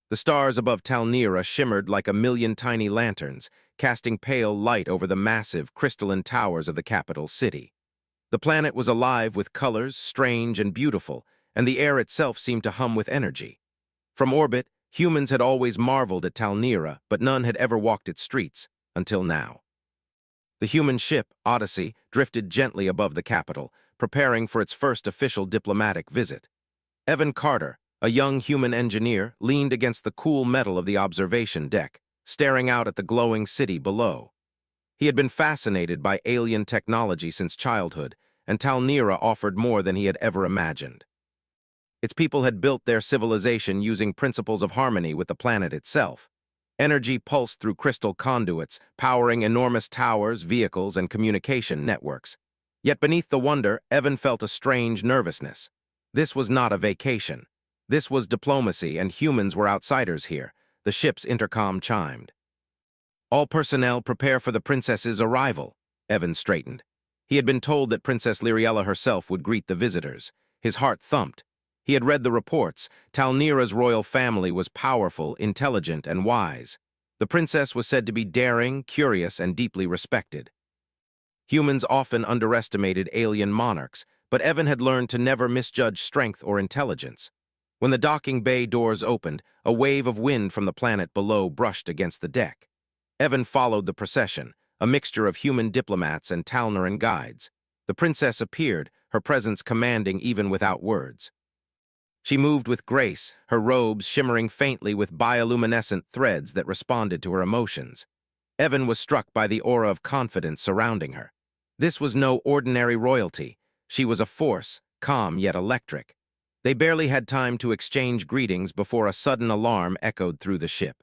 The stars above Talnira shimmered like a million tiny lanterns, casting pale light over the massive, crystalline towers of the capital city. The planet was alive with colors, strange and beautiful, and the air itself seemed to hum with energy. From orbit, humans had always marveled at Talnira, but none had ever walked its streets, until now. The human ship, Odyssey, drifted gently above the capital, preparing for its first official diplomatic visit. Evan Carter, a young human engineer, leaned against the cool metal of the observation deck, staring out at the glowing city below. He had been fascinated by alien technology since childhood, and Talnira offered more than he had ever imagined. Its people had built their civilization using principles of harmony with the planet itself. Energy pulsed through crystal conduits, powering enormous towers, vehicles, and communication networks. Yet beneath the wonder, Evan felt a strange nervousness. This was not a vacation. This was diplomacy, and humans were outsiders here. The ship's intercom chimed. "All personnel prepare for the princess's arrival," Evan straightened. He had been told that Princess Lyriella herself would greet the visitors. His heart thumped. He had read the reports. Talnira's royal family was powerful, intelligent, and wise. The princess was said to be daring, curious, and deeply respected. Humans often underestimated alien monarchs, but Evan had learned to never misjudge strength or intelligence. When the docking bay doors opened, a wave of wind from the planet below brushed against the deck. Evan followed the procession, a mixture of human diplomats and Talniran guides. The princess appeared, her presence commanding even without words. She moved with grace, her robes shimmering faintly with bioluminescent threads that responded to her emotions. Evan was struck by the aura of confidence surrounding her. This was no ordinary royalty. She was a force, calm yet electric. They barely had time to exchange greetings before a sudden alarm echoed through the ship.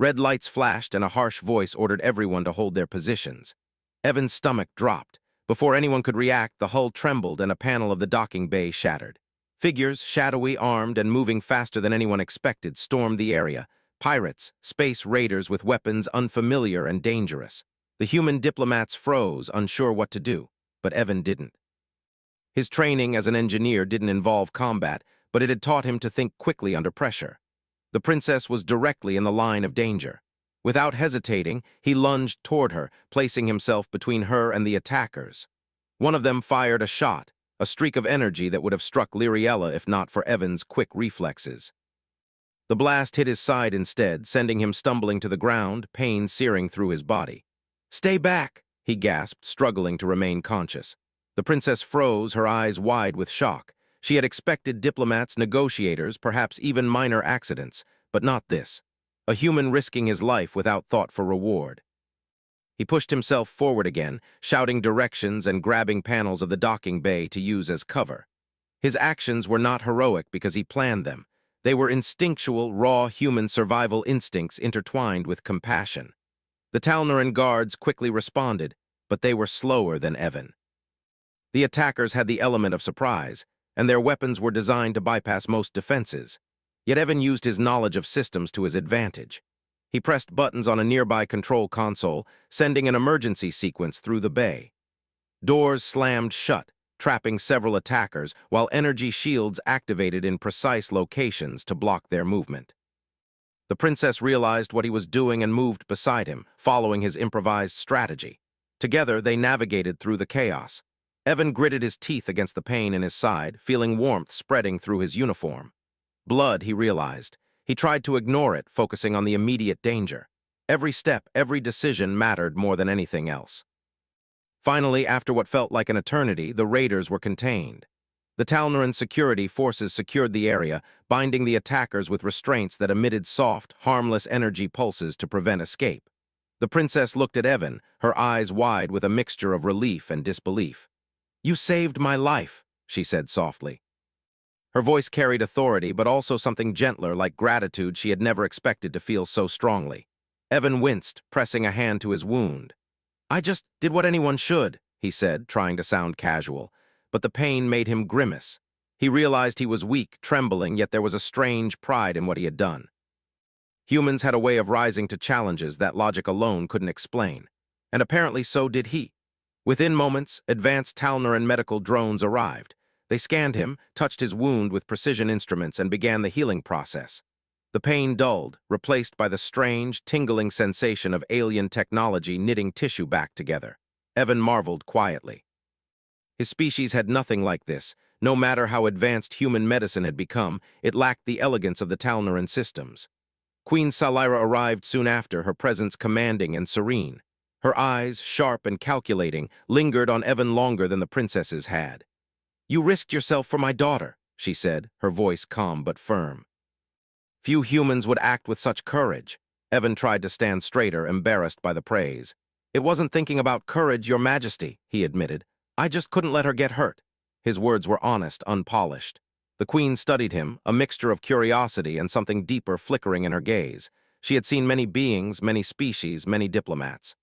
Red lights flashed and a harsh voice ordered everyone to hold their positions. Evan's stomach dropped. Before anyone could react, the hull trembled and a panel of the docking bay shattered. Figures, shadowy, armed, and moving faster than anyone expected, stormed the area. Pirates, space raiders with weapons unfamiliar and dangerous. The human diplomats froze, unsure what to do, but Evan didn't. His training as an engineer didn't involve combat, but it had taught him to think quickly under pressure. The princess was directly in the line of danger. Without hesitating, he lunged toward her, placing himself between her and the attackers. One of them fired a shot, a streak of energy that would have struck Lyriella if not for Evan's quick reflexes. The blast hit his side instead, sending him stumbling to the ground, pain searing through his body. "Stay back," he gasped, struggling to remain conscious. The princess froze, her eyes wide with shock. She had expected diplomats, negotiators, perhaps even minor accidents, but not this. A human risking his life without thought for reward. He pushed himself forward again, shouting directions and grabbing panels of the docking bay to use as cover. His actions were not heroic because he planned them. They were instinctual, raw human survival instincts intertwined with compassion. The Talniran guards quickly responded, but they were slower than Evan. The attackers had the element of surprise, and their weapons were designed to bypass most defenses. Yet Evan used his knowledge of systems to his advantage. He pressed buttons on a nearby control console, sending an emergency sequence through the bay. Doors slammed shut, trapping several attackers, while energy shields activated in precise locations to block their movement. The princess realized what he was doing and moved beside him, following his improvised strategy. Together, they navigated through the chaos. Evan gritted his teeth against the pain in his side, feeling warmth spreading through his uniform. Blood, he realized. He tried to ignore it, focusing on the immediate danger. Every step, every decision mattered more than anything else. Finally, after what felt like an eternity, the raiders were contained. The Talniran security forces secured the area, binding the attackers with restraints that emitted soft, harmless energy pulses to prevent escape. The princess looked at Evan, her eyes wide with a mixture of relief and disbelief. "You saved my life," she said softly. Her voice carried authority, but also something gentler, like gratitude she had never expected to feel so strongly. Evan winced, pressing a hand to his wound. "I just did what anyone should," he said, trying to sound casual, but the pain made him grimace. He realized he was weak, trembling, yet there was a strange pride in what he had done. Humans had a way of rising to challenges that logic alone couldn't explain, and apparently so did he. Within moments, advanced Talniran medical drones arrived. They scanned him, touched his wound with precision instruments, and began the healing process. The pain dulled, replaced by the strange, tingling sensation of alien technology knitting tissue back together. Evan marveled quietly. His species had nothing like this. No matter how advanced human medicine had become, it lacked the elegance of the Talnaran systems. Queen Salira arrived soon after, her presence commanding and serene. Her eyes, sharp and calculating, lingered on Evan longer than the princess's had. "You risked yourself for my daughter," she said, her voice calm but firm. Few humans would act with such courage. Evan tried to stand straighter, embarrassed by the praise. "It wasn't thinking about courage, Your Majesty," he admitted. "I just couldn't let her get hurt." His words were honest, unpolished. The queen studied him, a mixture of curiosity and something deeper flickering in her gaze. She had seen many beings, many species, many diplomats.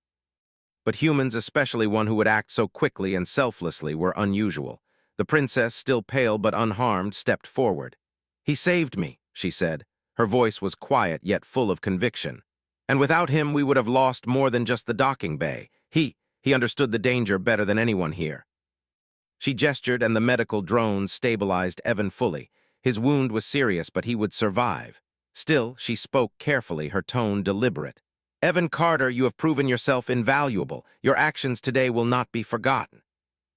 But humans, especially one who would act so quickly and selflessly, were unusual. The princess, still pale but unharmed, stepped forward. "He saved me," she said. Her voice was quiet yet full of conviction. "And without him we would have lost more than just the docking bay. He understood the danger better than anyone here." She gestured and the medical drones stabilized Evan fully. His wound was serious, but he would survive. Still, she spoke carefully, her tone deliberate. "Evan Carter, you have proven yourself invaluable. Your actions today will not be forgotten."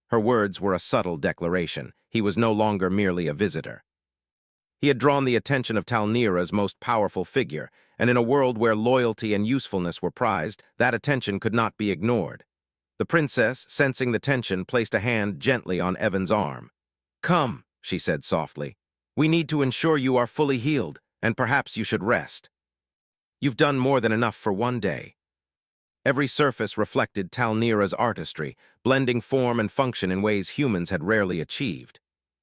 Her words were a subtle declaration. He was no longer merely a visitor. He had drawn the attention of Talnira's most powerful figure, and in a world where loyalty and usefulness were prized, that attention could not be ignored. The princess, sensing the tension, placed a hand gently on Evan's arm. "Come," she said softly. "We need to ensure you are fully healed, and perhaps you should rest. You've done more than enough for one day." Every surface reflected Talnira's artistry, blending form and function in ways humans had rarely achieved.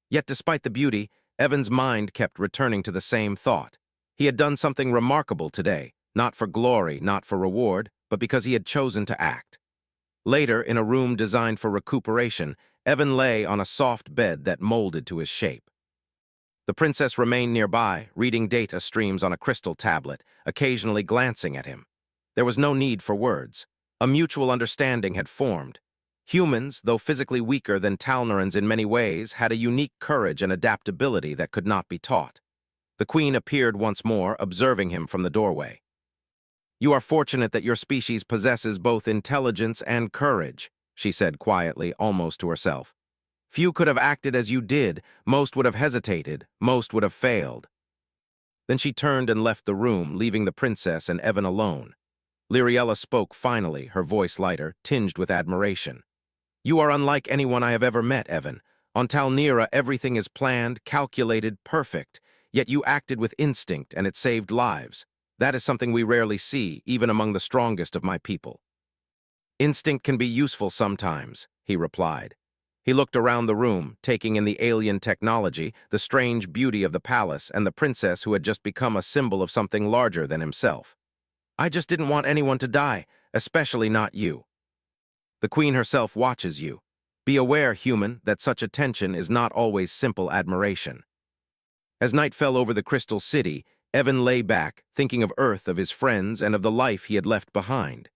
Yet despite the beauty, Evan's mind kept returning to the same thought. He had done something remarkable today, not for glory, not for reward, but because he had chosen to act. Later, in a room designed for recuperation, Evan lay on a soft bed that molded to his shape. The princess remained nearby, reading data streams on a crystal tablet, occasionally glancing at him. There was no need for words. A mutual understanding had formed. Humans, though physically weaker than Talnarans in many ways, had a unique courage and adaptability that could not be taught. The queen appeared once more, observing him from the doorway. "You are fortunate that your species possesses both intelligence and courage," she said quietly, almost to herself. "Few could have acted as you did, most would have hesitated, most would have failed." Then she turned and left the room, leaving the princess and Evan alone. Lyriella spoke finally, her voice lighter, tinged with admiration. "You are unlike anyone I have ever met, Evan. On Talnira, everything is planned, calculated, perfect, yet you acted with instinct and it saved lives. That is something we rarely see, even among the strongest of my people." "Instinct can be useful sometimes," he replied. He looked around the room, taking in the alien technology, the strange beauty of the palace, and the princess who had just become a symbol of something larger than himself. "I just didn't want anyone to die, especially not you. The queen herself watches you. Be aware, human, that such attention is not always simple admiration." As night fell over the crystal city, Evan lay back, thinking of Earth, of his friends, and of the life he had left behind.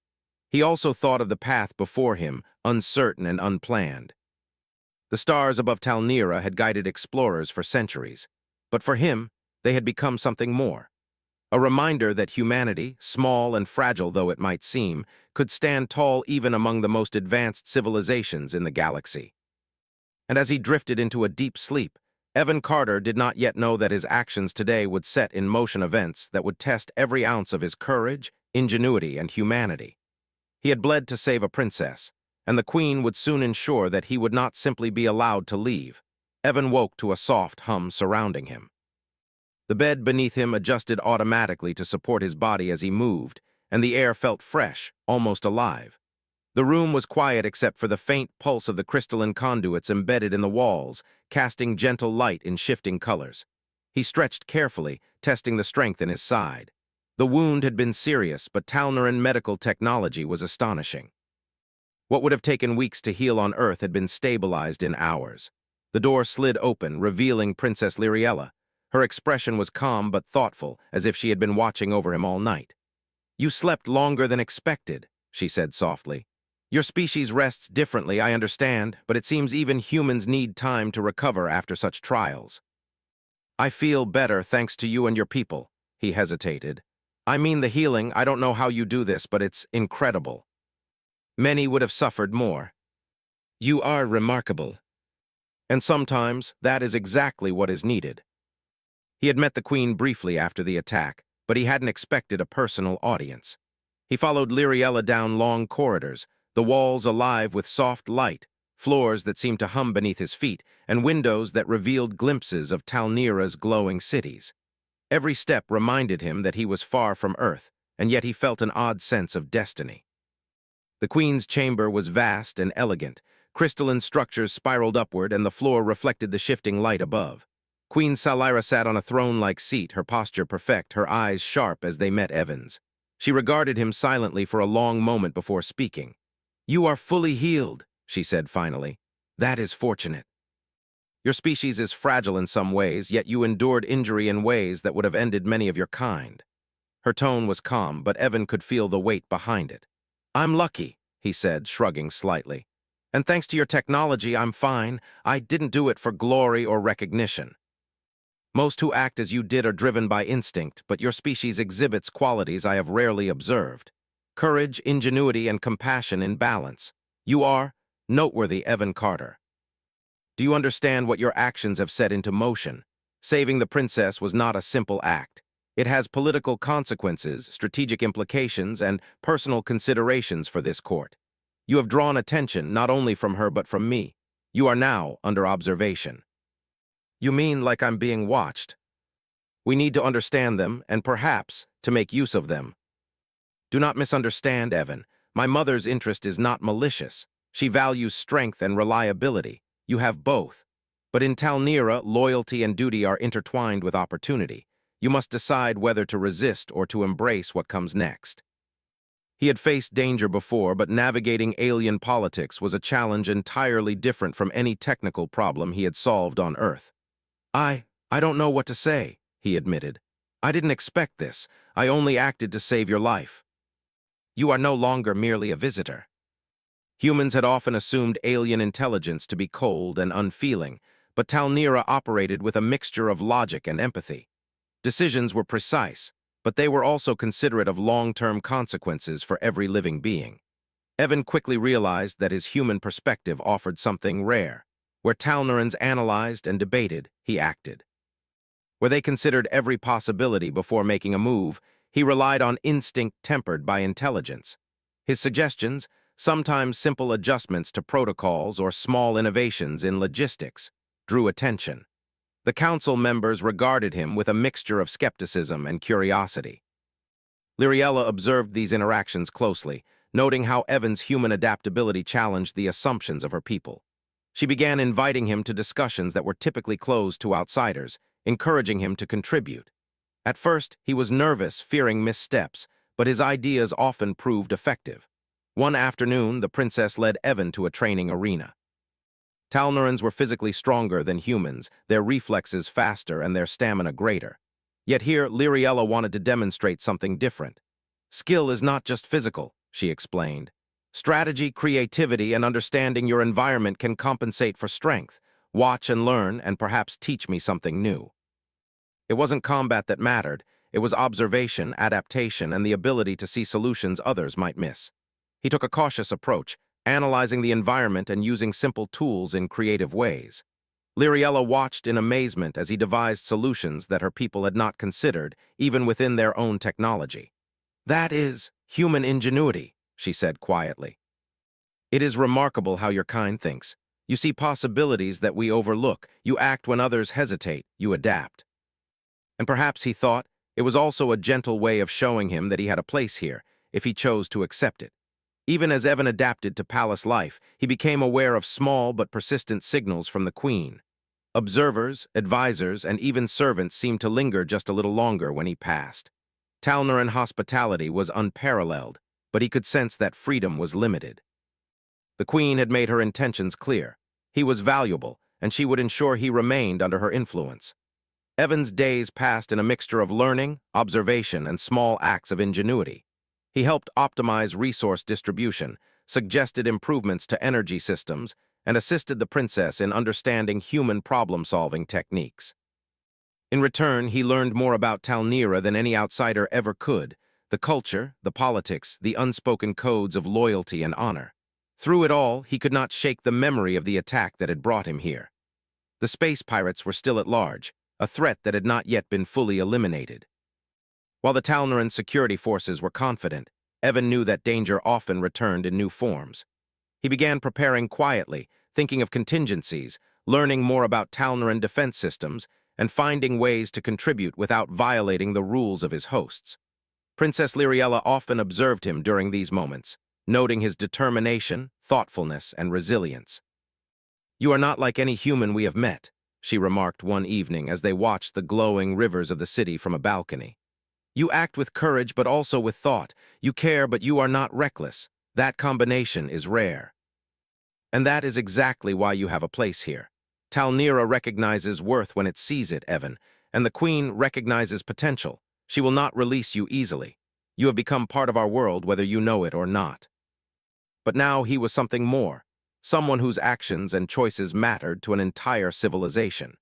He also thought of the path before him, uncertain and unplanned. The stars above Talnira had guided explorers for centuries, but for him, they had become something more. A reminder that humanity, small and fragile though it might seem, could stand tall even among the most advanced civilizations in the galaxy. And as he drifted into a deep sleep, Evan Carter did not yet know that his actions today would set in motion events that would test every ounce of his courage, ingenuity, and humanity. He had bled to save a princess, and the queen would soon ensure that he would not simply be allowed to leave. Evan woke to a soft hum surrounding him. The bed beneath him adjusted automatically to support his body as he moved, and the air felt fresh, almost alive. The room was quiet except for the faint pulse of the crystalline conduits embedded in the walls, casting gentle light in shifting colors. He stretched carefully, testing the strength in his side. The wound had been serious, but Talnaran medical technology was astonishing. What would have taken weeks to heal on Earth had been stabilized in hours. The door slid open, revealing Princess Lyriella. Her expression was calm but thoughtful, as if she had been watching over him all night. "You slept longer than expected," she said softly. "Your species rests differently, I understand, but it seems even humans need time to recover after such trials." "I feel better thanks to you and your people," he hesitated. I mean the healing, I don't know how you do this, but it's incredible. Many would have suffered more. You are remarkable. And sometimes that is exactly what is needed. He had met the Queen briefly after the attack, but he hadn't expected a personal audience. He followed Lyriella down long corridors, the walls alive with soft light, floors that seemed to hum beneath his feet, and windows that revealed glimpses of Talnira's glowing cities. Every step reminded him that he was far from Earth, and yet he felt an odd sense of destiny. The Queen's chamber was vast and elegant. Crystalline structures spiraled upward, and the floor reflected the shifting light above. Queen Salira sat on a throne-like seat, her posture perfect, her eyes sharp as they met Evan's. She regarded him silently for a long moment before speaking. "You are fully healed," she said finally. "That is fortunate. Your species is fragile in some ways, yet you endured injury in ways that would have ended many of your kind." Her tone was calm, but Evan could feel the weight behind it. "I'm lucky," he said, shrugging slightly. "And thanks to your technology, I'm fine. I didn't do it for glory or recognition. Most who act as you did are driven by instinct, but your species exhibits qualities I have rarely observed. Courage, ingenuity, and compassion in balance. You are noteworthy, Evan Carter. Do you understand what your actions have set into motion? Saving the princess was not a simple act. It has political consequences, strategic implications, and personal considerations for this court. You have drawn attention not only from her but from me. You are now under observation." "You mean like I'm being watched?" "We need to understand them, and perhaps to make use of them. Do not misunderstand, Evan. My mother's interest is not malicious. She values strength and reliability. You have both. But in Talnira, loyalty and duty are intertwined with opportunity. You must decide whether to resist or to embrace what comes next." He had faced danger before, but navigating alien politics was a challenge entirely different from any technical problem he had solved on Earth. I don't know what to say," he admitted. "I didn't expect this. I only acted to save your life." "You are no longer merely a visitor." Humans had often assumed alien intelligence to be cold and unfeeling, but Talnira operated with a mixture of logic and empathy. Decisions were precise, but they were also considerate of long-term consequences for every living being. Evan quickly realized that his human perspective offered something rare. Where Talnirans analyzed and debated, he acted. Where they considered every possibility before making a move, he relied on instinct tempered by intelligence. His suggestions, sometimes simple adjustments to protocols or small innovations in logistics, drew attention. The council members regarded him with a mixture of skepticism and curiosity. Lyriella observed these interactions closely, noting how Evan's human adaptability challenged the assumptions of her people. She began inviting him to discussions that were typically closed to outsiders, encouraging him to contribute. At first, he was nervous, fearing missteps, but his ideas often proved effective. One afternoon, the princess led Evan to a training arena. Talnirans were physically stronger than humans, their reflexes faster and their stamina greater. Yet here, Lyriella wanted to demonstrate something different. "Skill is not just physical," she explained. "Strategy, creativity, and understanding your environment can compensate for strength. Watch and learn, and perhaps teach me something new." It wasn't combat that mattered. It was observation, adaptation, and the ability to see solutions others might miss. He took a cautious approach, analyzing the environment and using simple tools in creative ways. Lyriella watched in amazement as he devised solutions that her people had not considered, even within their own technology. "That is human ingenuity," she said quietly. "It is remarkable how your kind thinks. You see possibilities that we overlook. You act when others hesitate. You adapt." And perhaps, he thought, it was also a gentle way of showing him that he had a place here, if he chose to accept it. Even as Evan adapted to palace life, he became aware of small but persistent signals from the Queen. Observers, advisors, and even servants seemed to linger just a little longer when he passed. Talniran hospitality was unparalleled, but he could sense that freedom was limited. The Queen had made her intentions clear. He was valuable, and she would ensure he remained under her influence. Evan's days passed in a mixture of learning, observation, and small acts of ingenuity. He helped optimize resource distribution, suggested improvements to energy systems, and assisted the princess in understanding human problem-solving techniques. In return, he learned more about Talnira than any outsider ever could: the culture, the politics, the unspoken codes of loyalty and honor. Through it all, he could not shake the memory of the attack that had brought him here. The space pirates were still at large, a threat that had not yet been fully eliminated. While the Talniran security forces were confident, Evan knew that danger often returned in new forms. He began preparing quietly, thinking of contingencies, learning more about Talniran defense systems, and finding ways to contribute without violating the rules of his hosts. Princess Lyriella often observed him during these moments, noting his determination, thoughtfulness, and resilience. "You are not like any human we have met," she remarked one evening as they watched the glowing rivers of the city from a balcony. "You act with courage but also with thought. You care but you are not reckless. That combination is rare. And that is exactly why you have a place here. Talnira recognizes worth when it sees it, Evan, and the Queen recognizes potential. She will not release you easily. You have become part of our world whether you know it or not." But now he was something more, someone whose actions and choices mattered to an entire civilization.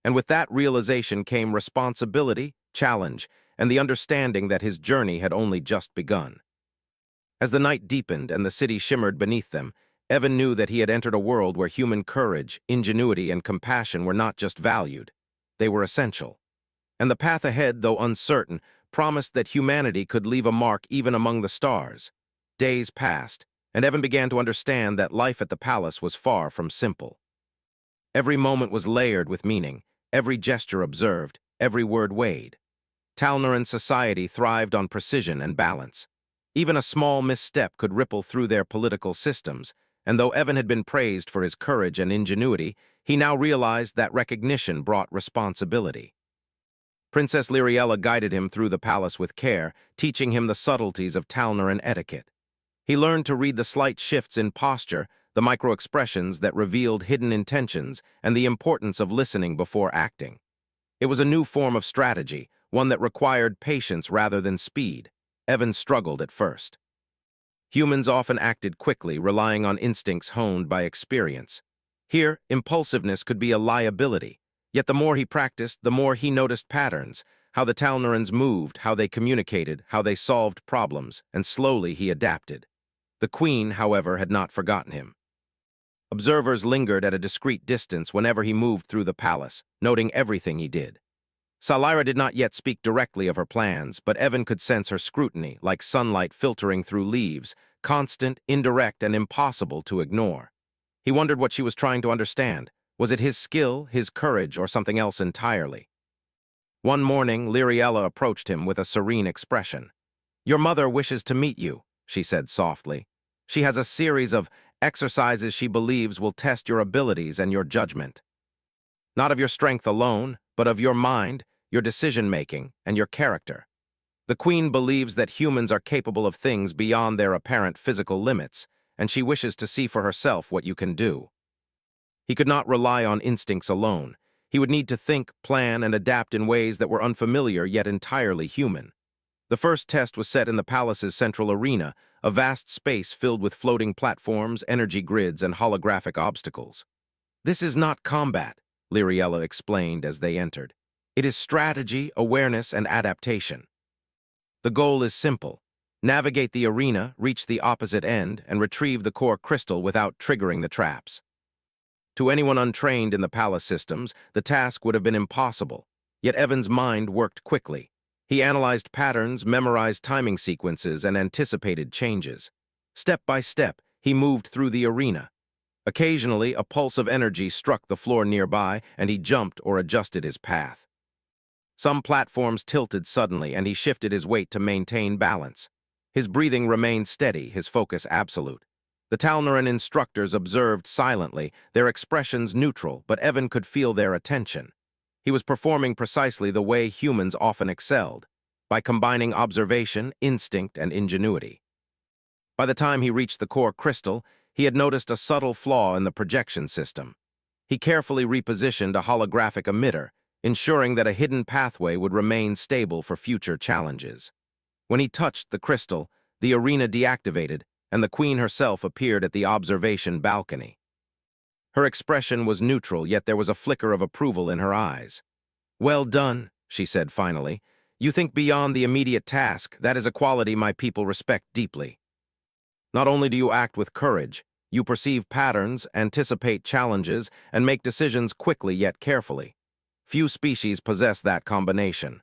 And with that realization came responsibility, challenge, and the understanding that his journey had only just begun. As the night deepened and the city shimmered beneath them, Evan knew that he had entered a world where human courage, ingenuity, and compassion were not just valued, they were essential. And the path ahead, though uncertain, promised that humanity could leave a mark even among the stars. Days passed, and Evan began to understand that life at the palace was far from simple. Every moment was layered with meaning, every gesture observed, every word weighed. Talniran society thrived on precision and balance. Even a small misstep could ripple through their political systems, and though Evan had been praised for his courage and ingenuity, he now realized that recognition brought responsibility. Princess Lyriella guided him through the palace with care, teaching him the subtleties of Talniran etiquette. He learned to read the slight shifts in posture, the micro-expressions that revealed hidden intentions, and the importance of listening before acting. It was a new form of strategy, one that required patience rather than speed. Evan struggled at first. Humans often acted quickly, relying on instincts honed by experience. Here, impulsiveness could be a liability, yet the more he practiced, the more he noticed patterns, how the Talnarans moved, how they communicated, how they solved problems, and slowly he adapted. The Queen, however, had not forgotten him. Observers lingered at a discreet distance whenever he moved through the palace, noting everything he did. Salira did not yet speak directly of her plans, but Evan could sense her scrutiny, like sunlight filtering through leaves, constant, indirect, and impossible to ignore. He wondered what she was trying to understand. Was it his skill, his courage, or something else entirely? One morning, Lyriella approached him with a serene expression. "Your mother wishes to meet you," she said softly. "She has a series of exercises she believes will test your abilities and your judgment. Not of your strength alone, but of your mind, your decision-making, and your character. The Queen believes that humans are capable of things beyond their apparent physical limits, and she wishes to see for herself what you can do." He could not rely on instincts alone. He would need to think, plan, and adapt in ways that were unfamiliar yet entirely human. The first test was set in the palace's central arena, a vast space filled with floating platforms, energy grids, and holographic obstacles. "This is not combat," Lyriella explained as they entered. "It is strategy, awareness, and adaptation. The goal is simple: navigate the arena, reach the opposite end, and retrieve the core crystal without triggering the traps." To anyone untrained in the palace systems, the task would have been impossible, yet Evan's mind worked quickly. He analyzed patterns, memorized timing sequences, and anticipated changes. Step by step, he moved through the arena. Occasionally, a pulse of energy struck the floor nearby, and he jumped or adjusted his path. Some platforms tilted suddenly, and he shifted his weight to maintain balance. His breathing remained steady, his focus absolute. The Talnaran instructors observed silently, their expressions neutral, but Evan could feel their attention. He was performing precisely the way humans often excelled, by combining observation, instinct, and ingenuity. By the time he reached the core crystal, he had noticed a subtle flaw in the projection system. He carefully repositioned a holographic emitter, ensuring that a hidden pathway would remain stable for future challenges. When he touched the crystal, the arena deactivated, and the Queen herself appeared at the observation balcony. Her expression was neutral, yet there was a flicker of approval in her eyes. "Well done," she said finally. "You think beyond the immediate task. That is a quality my people respect deeply. Not only do you act with courage, you perceive patterns, anticipate challenges, and make decisions quickly yet carefully. Few species possess that combination."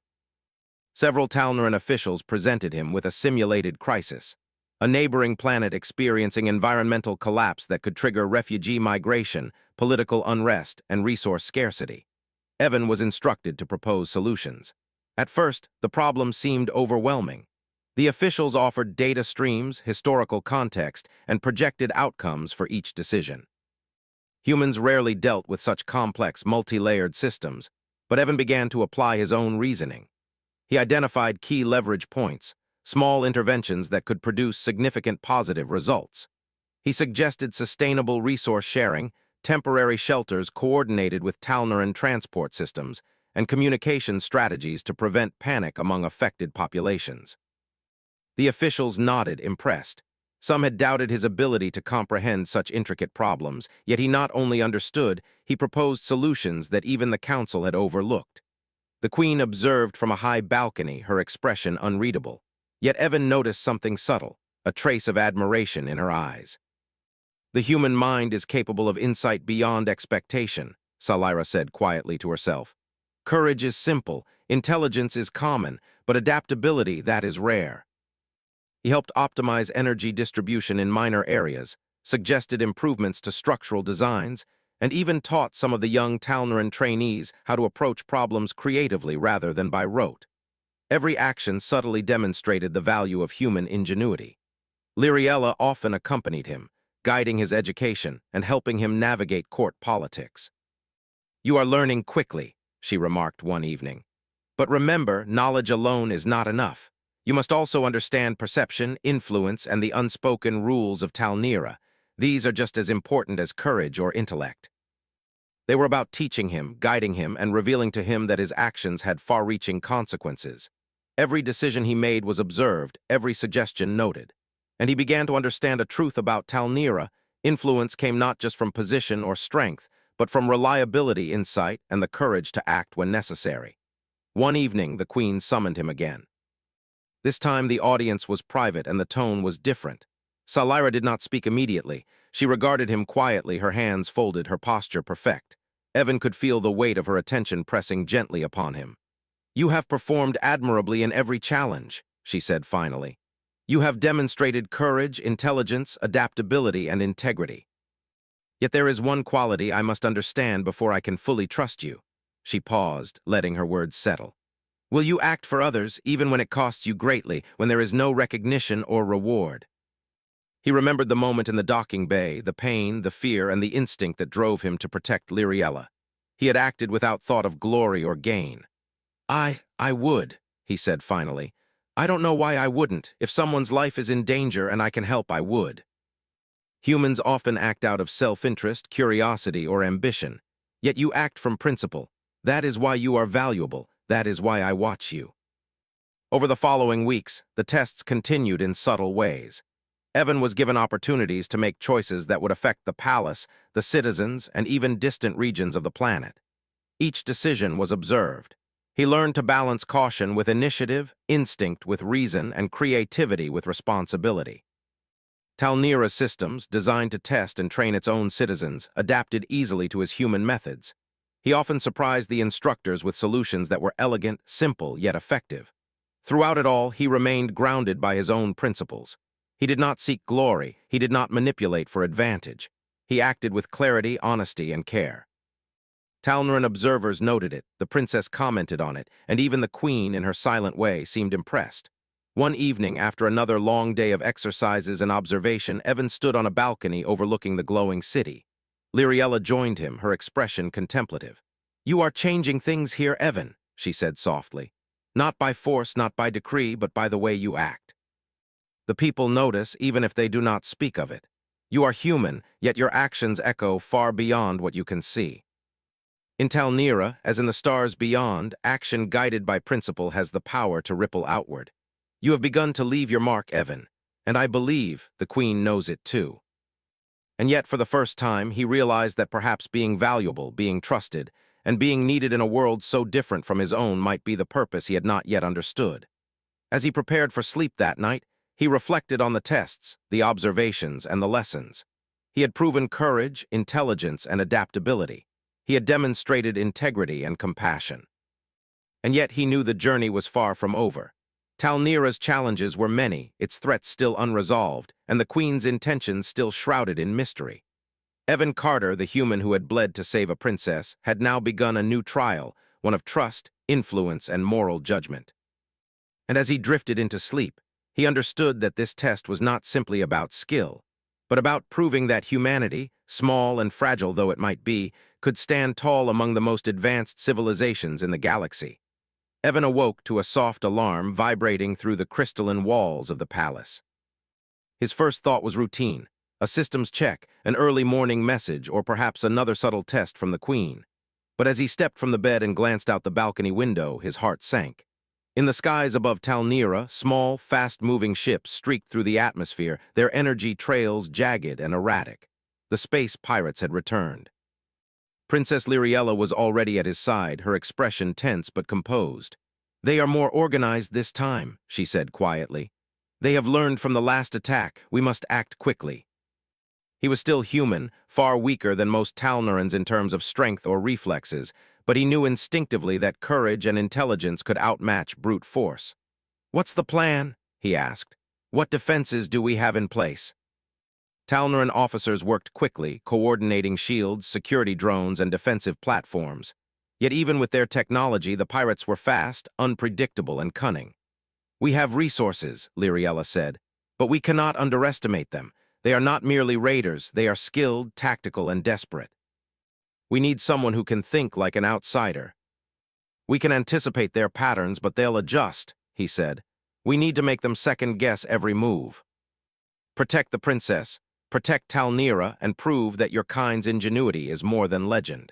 Several Talneran officials presented him with a simulated crisis, a neighboring planet experiencing environmental collapse that could trigger refugee migration, political unrest, and resource scarcity. Evan was instructed to propose solutions. At first, the problem seemed overwhelming. The officials offered data streams, historical context, and projected outcomes for each decision. Humans rarely dealt with such complex, multi-layered systems, but Evan began to apply his own reasoning. He identified key leverage points, small interventions that could produce significant positive results. He suggested sustainable resource sharing, temporary shelters coordinated with Talneran transport systems, and communication strategies to prevent panic among affected populations. The officials nodded, impressed. Some had doubted his ability to comprehend such intricate problems, yet he not only understood, he proposed solutions that even the council had overlooked. The queen observed from a high balcony, her expression unreadable. Yet Evan noticed something subtle, a trace of admiration in her eyes. "The human mind is capable of insight beyond expectation," Salira said quietly to herself. "Courage is simple, intelligence is common, but adaptability, that is rare." He helped optimize energy distribution in minor areas, suggested improvements to structural designs, and even taught some of the young Talneran trainees how to approach problems creatively rather than by rote. Every action subtly demonstrated the value of human ingenuity. Lyriella often accompanied him, guiding his education and helping him navigate court politics. "You are learning quickly," she remarked one evening. "But remember, knowledge alone is not enough. You must also understand perception, influence, and the unspoken rules of Talnira. These are just as important as courage or intellect." They were about teaching him, guiding him, and revealing to him that his actions had far-reaching consequences. Every decision he made was observed, every suggestion noted. And he began to understand a truth about Talnira. Influence came not just from position or strength, but from reliability, insight, and the courage to act when necessary. One evening, the queen summoned him again. This time, the audience was private and the tone was different. Salira did not speak immediately. She regarded him quietly, her hands folded, her posture perfect. Evan could feel the weight of her attention pressing gently upon him. "You have performed admirably in every challenge," she said finally. "You have demonstrated courage, intelligence, adaptability, and integrity. Yet there is one quality I must understand before I can fully trust you." She paused, letting her words settle. "Will you act for others, even when it costs you greatly, when there is no recognition or reward?" He remembered the moment in the docking bay, the pain, the fear, and the instinct that drove him to protect Lyriella. He had acted without thought of glory or gain. I would," he said finally. "I don't know why I wouldn't. If someone's life is in danger and I can help, I would." Humans often act out of self-interest, curiosity, or ambition. Yet you act from principle. That is why you are valuable. That is why I watch you. Over the following weeks, the tests continued in subtle ways. Evan was given opportunities to make choices that would affect the palace, the citizens, and even distant regions of the planet. Each decision was observed. He learned to balance caution with initiative, instinct with reason, and creativity with responsibility. Talnira's systems, designed to test and train its own citizens, adapted easily to his human methods. He often surprised the instructors with solutions that were elegant, simple, yet effective. Throughout it all, he remained grounded by his own principles. He did not seek glory, he did not manipulate for advantage. He acted with clarity, honesty, and care. Talneran observers noted it, the princess commented on it, and even the queen, in her silent way, seemed impressed. One evening, after another long day of exercises and observation, Evan stood on a balcony overlooking the glowing city. Lyriella joined him, her expression contemplative. "You are changing things here, Evan," she said softly. "Not by force, not by decree, but by the way you act. The people notice, even if they do not speak of it. You are human, yet your actions echo far beyond what you can see." In Talnira, as in the stars beyond, action guided by principle has the power to ripple outward. You have begun to leave your mark, Evan, and I believe the Queen knows it too. And yet, for the first time, he realized that perhaps being valuable, being trusted, and being needed in a world so different from his own might be the purpose he had not yet understood. As he prepared for sleep that night, he reflected on the tests, the observations, and the lessons. He had proven courage, intelligence, and adaptability. He had demonstrated integrity and compassion. And yet he knew the journey was far from over. Talnira's challenges were many, its threats still unresolved, and the Queen's intentions still shrouded in mystery. Evan Carter, the human who had bled to save a princess, had now begun a new trial, one of trust, influence, and moral judgment. And as he drifted into sleep, he understood that this test was not simply about skill, but about proving that humanity, small and fragile though it might be, could stand tall among the most advanced civilizations in the galaxy. Evan awoke to a soft alarm vibrating through the crystalline walls of the palace. His first thought was routine, a systems check, an early morning message, or perhaps another subtle test from the Queen. But as he stepped from the bed and glanced out the balcony window, his heart sank. In the skies above Talnira, small, fast-moving ships streaked through the atmosphere, their energy trails jagged and erratic. The space pirates had returned. Princess Lyriella was already at his side, her expression tense but composed. "They are more organized this time," she said quietly. "They have learned from the last attack. We must act quickly." He was still human, far weaker than most Talnarans in terms of strength or reflexes, but he knew instinctively that courage and intelligence could outmatch brute force. "What's the plan?" he asked. "What defenses do we have in place?" Talnaran officers worked quickly, coordinating shields, security drones, and defensive platforms. Yet even with their technology, the pirates were fast, unpredictable, and cunning. "We have resources," Lyriella said, "but we cannot underestimate them. They are not merely raiders, they are skilled, tactical, and desperate. We need someone who can think like an outsider. We can anticipate their patterns, but they'll adjust," he said. "We need to make them second-guess every move. Protect the princess, protect Talnira, and prove that your kind's ingenuity is more than legend."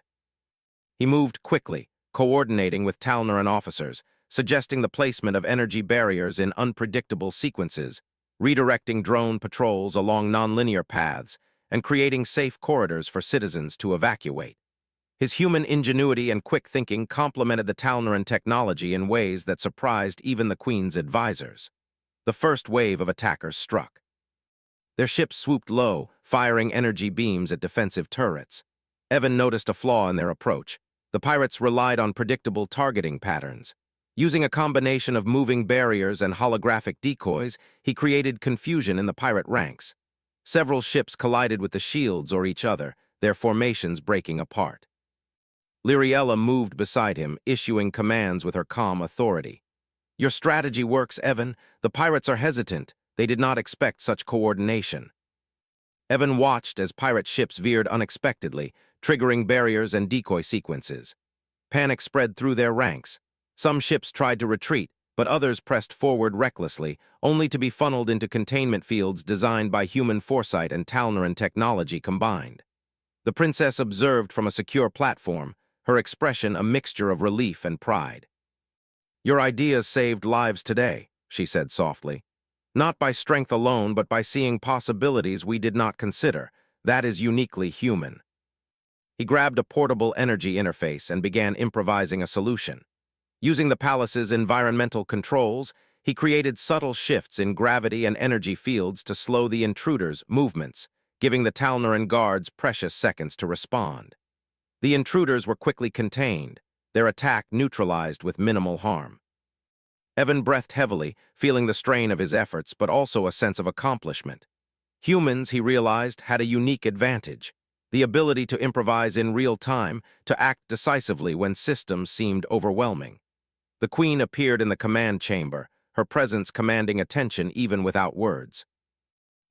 He moved quickly, coordinating with Talnaran officers, suggesting the placement of energy barriers in unpredictable sequences, redirecting drone patrols along nonlinear paths, and creating safe corridors for citizens to evacuate. His human ingenuity and quick thinking complemented the Talnaran technology in ways that surprised even the Queen's advisors. The first wave of attackers struck. Their ships swooped low, firing energy beams at defensive turrets. Evan noticed a flaw in their approach. The pirates relied on predictable targeting patterns. Using a combination of moving barriers and holographic decoys, he created confusion in the pirate ranks. Several ships collided with the shields or each other, their formations breaking apart. Lyriella moved beside him, issuing commands with her calm authority. "Your strategy works, Evan. The pirates are hesitant. They did not expect such coordination." Evan watched as pirate ships veered unexpectedly, triggering barriers and decoy sequences. Panic spread through their ranks. Some ships tried to retreat, but others pressed forward recklessly, only to be funneled into containment fields designed by human foresight and Talnaran technology combined. The princess observed from a secure platform, her expression a mixture of relief and pride. "Your ideas saved lives today," she said softly. "Not by strength alone, but by seeing possibilities we did not consider. That is uniquely human." He grabbed a portable energy interface and began improvising a solution. Using the palace's environmental controls, he created subtle shifts in gravity and energy fields to slow the intruders' movements, giving the Talnaran guards precious seconds to respond. The intruders were quickly contained, their attack neutralized with minimal harm. Evan breathed heavily, feeling the strain of his efforts, but also a sense of accomplishment. Humans, he realized, had a unique advantage: the ability to improvise in real time, to act decisively when systems seemed overwhelming. The Queen appeared in the command chamber, her presence commanding attention even without words.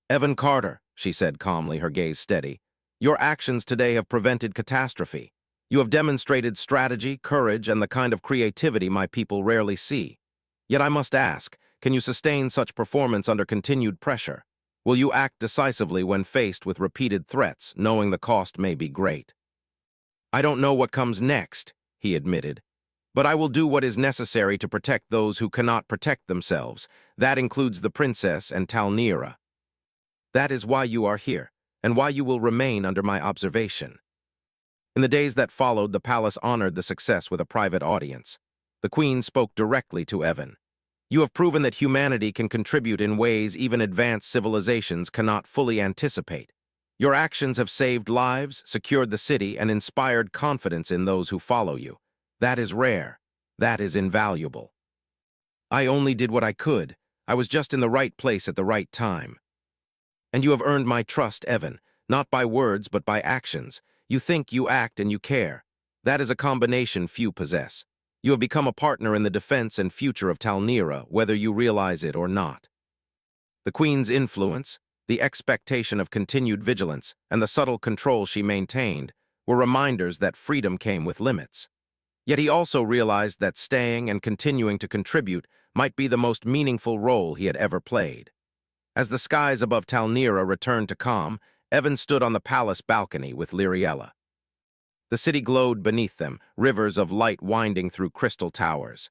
"Evan Carter," she said calmly, her gaze steady, "your actions today have prevented catastrophe. You have demonstrated strategy, courage, and the kind of creativity my people rarely see. Yet I must ask, can you sustain such performance under continued pressure? Will you act decisively when faced with repeated threats, knowing the cost may be great?" "I don't know what comes next," he admitted, "but I will do what is necessary to protect those who cannot protect themselves. That includes the princess and Talnira. That is why you are here, and why you will remain under my observation." In the days that followed, the palace honored the success with a private audience. The queen spoke directly to Evan. You have proven that humanity can contribute in ways even advanced civilizations cannot fully anticipate. Your actions have saved lives, secured the city, and inspired confidence in those who follow you. That is rare. That is invaluable. I only did what I could. I was just in the right place at the right time. And you have earned my trust, Evan, not by words but by actions. You think, you act, and you care. That is a combination few possess. You have become a partner in the defense and future of Talnira, whether you realize it or not. The Queen's influence, the expectation of continued vigilance, and the subtle control she maintained were reminders that freedom came with limits. Yet he also realized that staying and continuing to contribute might be the most meaningful role he had ever played. As the skies above Talnira returned to calm, Evan stood on the palace balcony with Lyriella. The city glowed beneath them, rivers of light winding through crystal towers.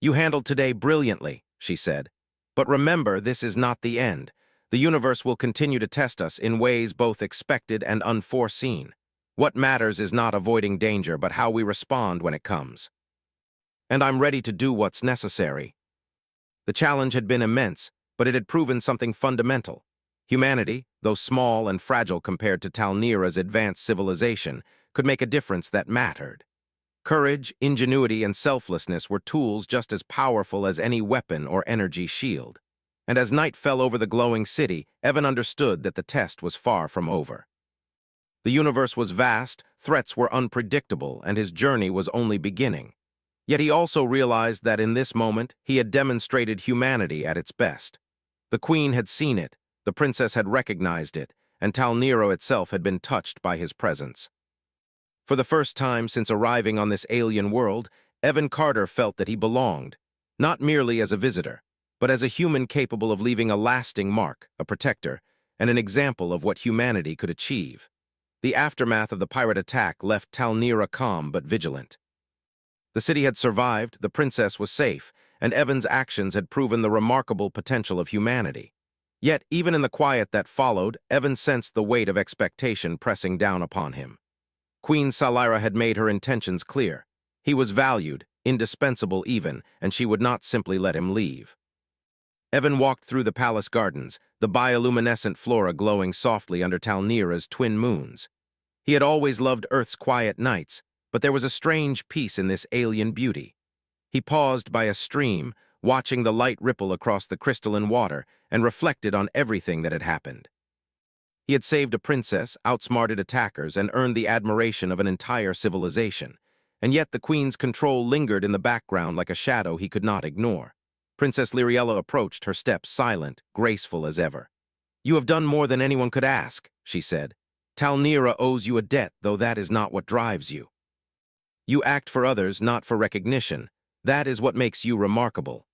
You handled today brilliantly, she said. But remember, this is not the end. The universe will continue to test us in ways both expected and unforeseen. What matters is not avoiding danger, but how we respond when it comes. And I'm ready to do what's necessary. The challenge had been immense, but it had proven something fundamental. Humanity, though small and fragile compared to Talnira's advanced civilization, could make a difference that mattered. Courage, ingenuity, and selflessness were tools just as powerful as any weapon or energy shield. And as night fell over the glowing city, Evan understood that the test was far from over. The universe was vast, threats were unpredictable, and his journey was only beginning. Yet he also realized that in this moment, he had demonstrated humanity at its best. The Queen had seen it, the princess had recognized it, and Talnira itself had been touched by his presence. For the first time since arriving on this alien world, Evan Carter felt that he belonged, not merely as a visitor, but as a human capable of leaving a lasting mark, a protector, and an example of what humanity could achieve. The aftermath of the pirate attack left Talnira calm but vigilant. The city had survived, the princess was safe, and Evan's actions had proven the remarkable potential of humanity. Yet, even in the quiet that followed, Evan sensed the weight of expectation pressing down upon him. Queen Salira had made her intentions clear. He was valued, indispensable even, and she would not simply let him leave. Evan walked through the palace gardens, the bioluminescent flora glowing softly under Talnira's twin moons. He had always loved Earth's quiet nights, but there was a strange peace in this alien beauty. He paused by a stream, watching the light ripple across the crystalline water, and reflected on everything that had happened. He had saved a princess, outsmarted attackers, and earned the admiration of an entire civilization. And yet the Queen's control lingered in the background like a shadow he could not ignore. Princess Lyriella approached, her steps silent, graceful as ever. "You have done more than anyone could ask," she said. "Talnira owes you a debt, though that is not what drives you. You act for others, not for recognition. That is what makes you remarkable.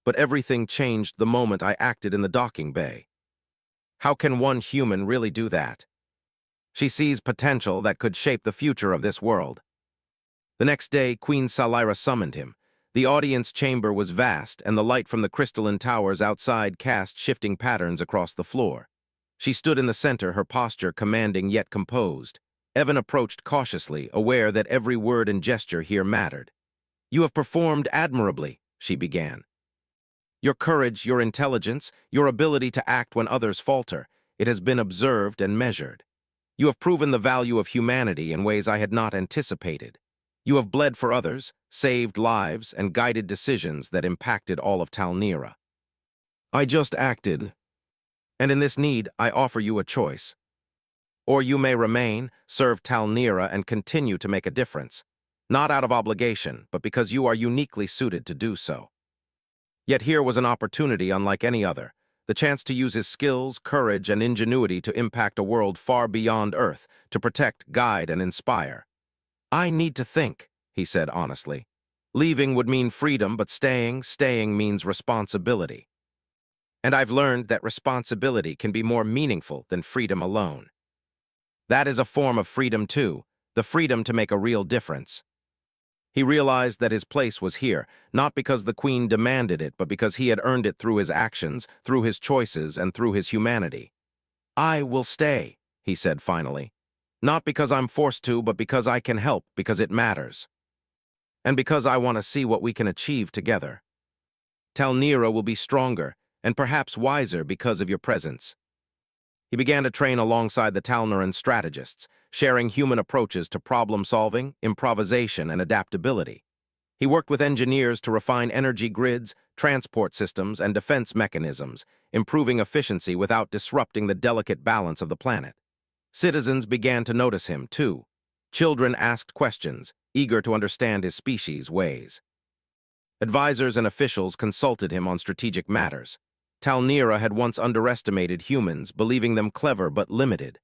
But everything changed the moment I acted in the docking bay. How can one human really do that? She sees potential that could shape the future of this world." The next day, Queen Salira summoned him. The audience chamber was vast, and the light from the crystalline towers outside cast shifting patterns across the floor. She stood in the center, her posture commanding yet composed. Evan approached cautiously, aware that every word and gesture here mattered. "You have performed admirably," she began. "Your courage, your intelligence, your ability to act when others falter, it has been observed and measured. You have proven the value of humanity in ways I had not anticipated. You have bled for others, saved lives, and guided decisions that impacted all of Talnira. I just acted, and in this need, I offer you a choice. Or you may remain, serve Talnira, and continue to make a difference, not out of obligation, but because you are uniquely suited to do so." Yet here was an opportunity unlike any other, the chance to use his skills, courage, and ingenuity to impact a world far beyond Earth, to protect, guide, and inspire. "I need to think," he said honestly. "Leaving would mean freedom, but staying means responsibility. And I've learned that responsibility can be more meaningful than freedom alone. That is a form of freedom too, the freedom to make a real difference." He realized that his place was here, not because the Queen demanded it, but because he had earned it through his actions, through his choices, and through his humanity. "I will stay," he said finally. Not because I'm forced to, but because I can help, because it matters. And because I want to see what we can achieve together. Talnira will be stronger, and perhaps wiser because of your presence. He began to train alongside the Talnaran strategists, sharing human approaches to problem-solving, improvisation, and adaptability. He worked with engineers to refine energy grids, transport systems, and defense mechanisms, improving efficiency without disrupting the delicate balance of the planet. Citizens began to notice him, too. Children asked questions, eager to understand his species' ways. Advisors and officials consulted him on strategic matters. Talnira had once underestimated humans, believing them clever but limited.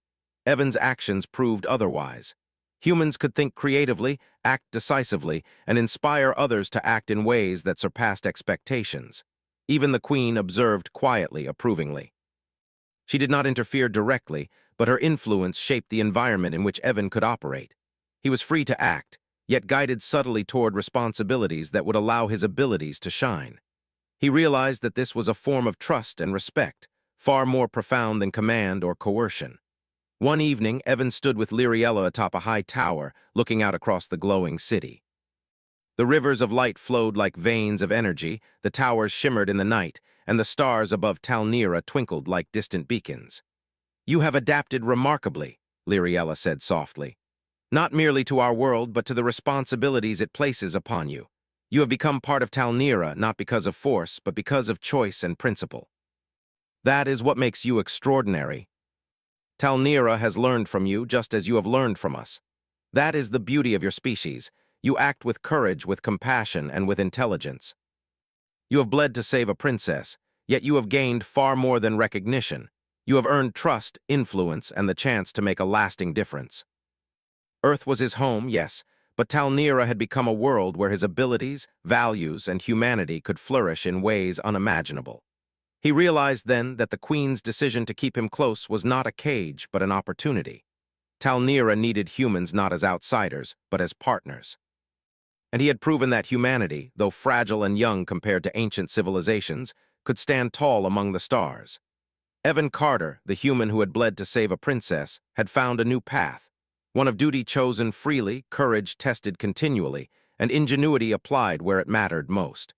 Evan's actions proved otherwise. Humans could think creatively, act decisively, and inspire others to act in ways that surpassed expectations. Even the Queen observed quietly, approvingly. She did not interfere directly, but her influence shaped the environment in which Evan could operate. He was free to act, yet guided subtly toward responsibilities that would allow his abilities to shine. He realized that this was a form of trust and respect, far more profound than command or coercion. One evening, Evan stood with Lyriella atop a high tower, looking out across the glowing city. The rivers of light flowed like veins of energy, the towers shimmered in the night, and the stars above Talnira twinkled like distant beacons. "You have adapted remarkably," Lyriella said softly. "Not merely to our world, but to the responsibilities it places upon you. You have become part of Talnira, not because of force, but because of choice and principle. That is what makes you extraordinary. Talnira has learned from you just as you have learned from us. That is the beauty of your species. You act with courage, with compassion, and with intelligence. You have bled to save a princess, yet you have gained far more than recognition. You have earned trust, influence, and the chance to make a lasting difference." Earth was his home, yes, but Talnira had become a world where his abilities, values, and humanity could flourish in ways unimaginable. He realized then that the Queen's decision to keep him close was not a cage, but an opportunity. Talnira needed humans not as outsiders, but as partners. And he had proven that humanity, though fragile and young compared to ancient civilizations, could stand tall among the stars. Evan Carter, the human who had bled to save a princess, had found a new path, one of duty chosen freely, courage tested continually, and ingenuity applied where it mattered most.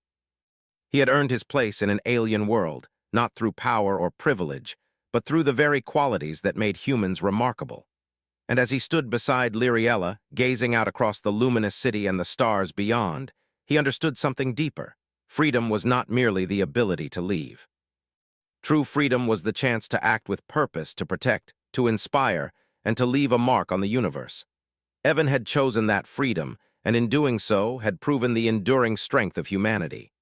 He had earned his place in an alien world, not through power or privilege, but through the very qualities that made humans remarkable. And as he stood beside Lyriella, gazing out across the luminous city and the stars beyond, he understood something deeper. Freedom was not merely the ability to leave. True freedom was the chance to act with purpose, to protect, to inspire, and to leave a mark on the universe. Evan had chosen that freedom, and in doing so had proven the enduring strength of humanity.